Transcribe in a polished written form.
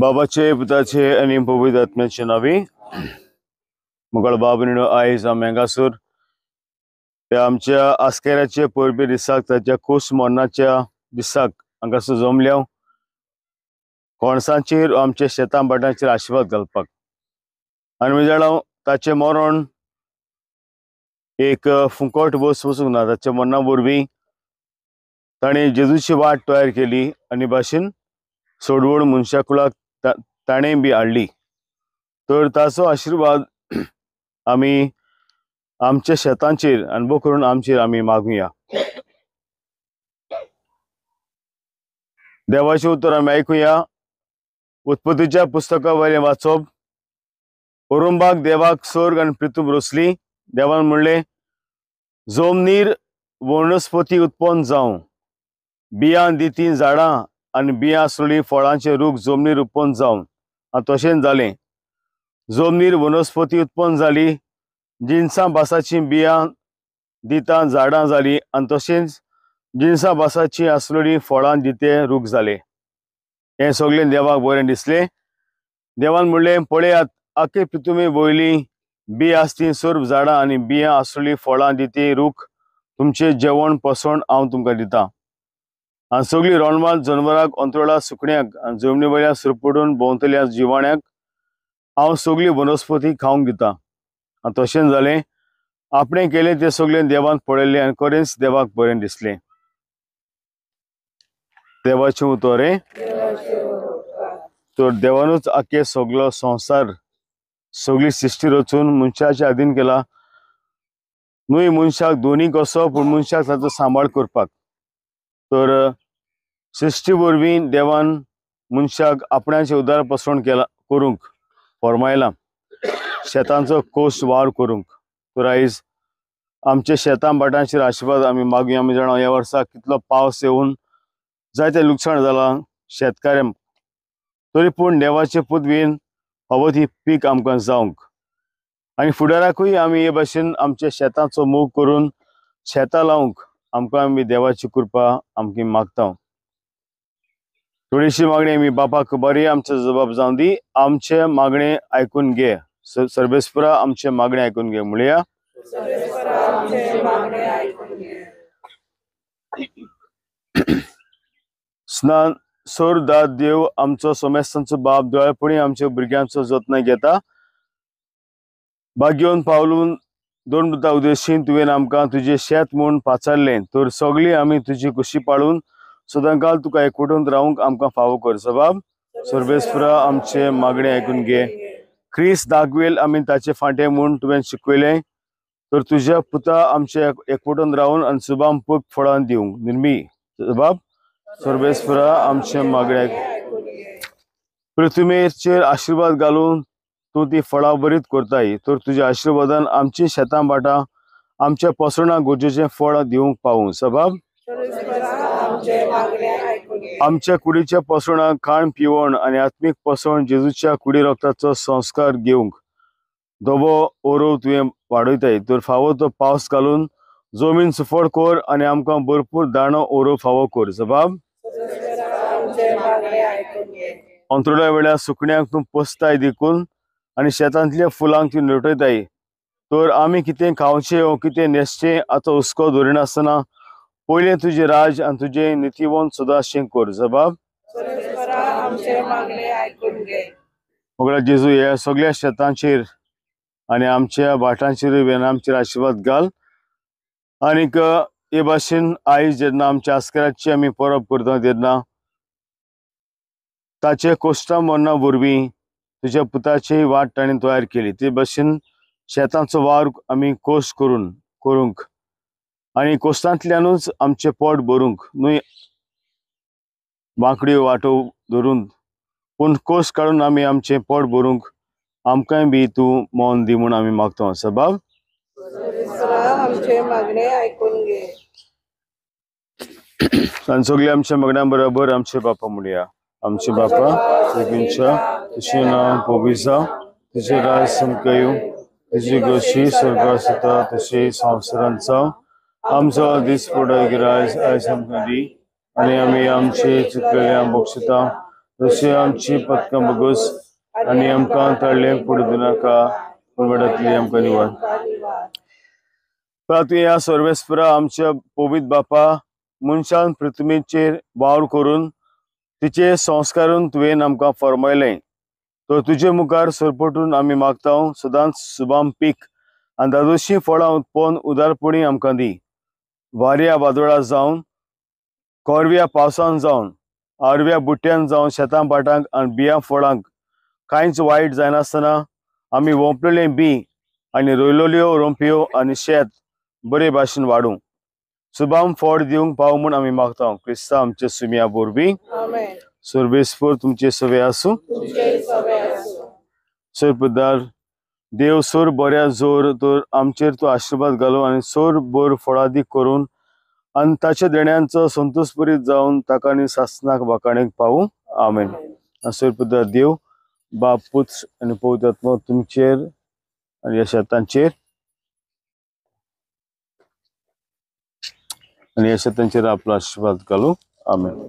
बाबाचे पुताचे आणि पवित्र आत्म्याचे नावे मुगळ बाबनीनो आयज हांगासर त्या आमच्या आस्केराचे परबे दिसाक ताच्या कुस मरणाच्या दिसाक हांगासर जमल्या कोणसांचेर आमच्या शेतां बाटांचेर आशीर्वाद घालपाक आनी म्हणजे जाणां ताचे मरण एक फुकट वचूंक ना। ताच्या मरणा वरवीं ताणें जेजूची वाट तयार केली आनी भाशेन सोडवण मनशा कुळाक ताणें बी हाडली। तर ताचो आशीर्वाद आमी आमच्या शेतांचेर अनुभव करून आमचेर आमी मागुया। देवाचें उतर आमी आयकुया। उत्पत्तीच्या पुस्तका वयलें वाचप। ओरुंबाक देवाक स्वर्ग आनी पृथ्वी रचली। देवान म्हणलें जमनीर वनस्पती उत्पन्न जावं, बियां दितीं झाडां आनी बियां आसलेलीं फळांचे रूख जमनीर उत्पन्न जावं। आनी तशेंच जालें। जमनीर वनस्पती उत्पन्न जाली, जिनसां बासाचीं बियां दिता झाडां जालीं आनी तशेंच जिनसां बासाचीं आसलेलीं फळां दिते रूख जाले। हें सगळें देवाक बरें दिसलें। देवान म्हणलें पळयात, आखे पृथ्वी वयलीं बी आसतीं सर्व झाडां आनी बियां आसलेलीं फळां दिते रूख तुमचें जेवण पसण हांव तुमकां दितां। आनी सगळीं रणवाल जनवरांक अंतराळा सुकण्यांक आनी जमनी वयल्या सरपटून भोंवतल्या जिवाण्याक हांव सगळी वनस्पती खावंक दितां। आनी तशेंच जालें। आपणें केलें तें सगळें देवान पळयलें आनी खरेंच देवाक बरें दिसलें। देवाचें उतर हे। तर देवानूच आख्खे सगळो संवसार सगळी सृश्टी रचून मनशाच्या अधीन केला। न्हय मनशाक दोनी कसो पूण मनशाक ताचो सांबाळ करपाक। तर सृश्टी वरवीं देवान मनशाक आपणाचें उदार पसण केला करूंक फरमायलां, शेतांचो कोस वावर करूंक। तर आयज आमच्या शेतां बाटांचेर आशीर्वाद आमी मागुया। आमी जाणा ह्या वर्सा कितलो पावस येवन जायतें लुकसाण जालां शेतकाऱ्यांक, तरी पूण देवाचे पदवेन हवो ती पीक आमकां जावंक आनी फुडाराकूय आमी हे भाशेन आमच्या शेतांचो मोग करून शेतां लावंक आमकां आमी देवाची कृपा आमकां मागता। थोडीशी मागणी आमी बापाक बरी आमचो जबाब जावं दी। आमचे मागणे आयकून घे। सर्वेस्परा आमचे मागणे आयकून घे म्हणया। स्नान सोर दाद देव आमचो सोमेस्तांचो बाप दोळेपणी आमच्या भुरग्यांचो जतनाय घेता। भाग्योन पावलून दोन बुतां उदेशीन तुवें आमकां तुजें शेत म्हूण पाचारलें। तर सगळीं आमी तुजी कुशी पाळून सदांकाल तुका एकवटून रावंक आमकां फावो कर। जबाब सर्वेस्परा आमचे मागणे आयकून घे। ख्रिस्त दाखवेल आमी ताचे फाटें म्हूण तुवें शिकयलें। तर तुज्या पुता आमचे एकवटून रावन आनी सुबाम पग फळां दिवंक निर्मी। जबाब सर्वेस्परा आमचे मागणे आयकून घे। पृथ्वीचेर आशीर्वाद घालून तूं ती फळां बरीत करताय। तर तुज्या आशीर्वादान आमची शेतां बाटां आमच्या पसणाक गरजेचें फळ दिवंक पावूं। जबाब आमच्या कुडीच्या पसणाक खाण पिवण आनी आत्मीक पसण जेजूच्या कुडी रक्ताचो संस्कार घेवंक धोबो ओरो तुवें वाडयताय। तर फावो तो पावस घालून जमीन सुफळ कर आनी आमकां भरपूर दाणो ओरो फावो कर। जबाब अंतरुळा वेळार सुकण्यांक तूं पोसताय देखून आनी शेतांतल्या फुलांक तूं नटयताय। तर आमी कितें खावचें वो कितें न्हेसचें हाचो हुस्को धरिनासतना पयलें तुजें राज आनी तुजें नितीवंत सदांचें कर। जबाब मोगला जेजू ह्या सगळ्या शेतांचेर आनी आमच्या बाटांचेर आमचेर आशीर्वाद घाल। आनीक हे भाशेन आयज जेन्ना आमच्या आस्कराची आमी परब करता तेन्ना ताचे कोश्टां मरणा वरवीं तुज्या पुताची वाट ताणें तयार केली। ते भाशेन शेतांचो वावर आमी कोश करूंक आनी कोश्टांतल्यानूच आमचें पोट भरूंक न्हय वांकड्यो वाटो धरून पूण कोश काडून आमी आमचें पोट भरूंक आमकांय बी तूं मोन दी म्हूण आमी मागता। जबाब आमचे मागणे आयकून घे। आनी सगळीं आमच्या मागण्यां बरोबर आमचे बापा म्हणया। आमचे बापा तुजें तुजें नांव पवित्र जावं, तुजें राज समकें येवं, तुजी गोशी स्वर्गांत जाता तशी संवसारांत जावं। आमचो दीस पडो आयज आमकां दी आनी आमी आमचे चुकलेल्यांक बक्षिता तशी आमची पथकां बगूस आनी आमकां तळ्ळे पडू नाका पूण वेडांतली आमकां निवार. तुवें ह्या सर्वेस्परा आमच्या पवित्र बापा मनशान पृथ्वीचेर वावर करून तिचे संस्कारून तुवें आमकां फरमायलें. तो तुजे मुखार सरपटून आमी मागता सदांच सुबाम पीक आनी दादोशी फळां उत्पन्न उदारपणी आमकां दी. वाऱ्या वादळां जावन कोरव्या पावसान जावन आरव्या बुट्ट्यान जावन शेतां पाटांक आनी बियां फळांक कांयच वायट जायनासतना आमी वोंपलेलें बी आनी रोयलोल्यो रोंपयो आनी शेत बरे भाशेन वाडूं सुबाम फळ दिवंक पाव म्हूण आमी मागता. क्रिस्ता आमचे सुमया बोरबी. सर्वेस्पर तुमचे सवे आसूं. सरपदार देव सोर बऱ्या जोर तर आमचेर तूं आशिर्वाद घालूं आनी सोर बोर फळादीक करून आनी ताच्या देण्यांचो संतोषभरीत जावन ताका आनी सासनाक वाकाणेक पावूं. आमेन. सरपदार देव बाप पुत्र आनी पवित्र आत्मा तुमचेर आनी ह्या शेतांचेर आनी ह्या शेतांचेर आपलो आशिर्वाद घालूं. आमेन.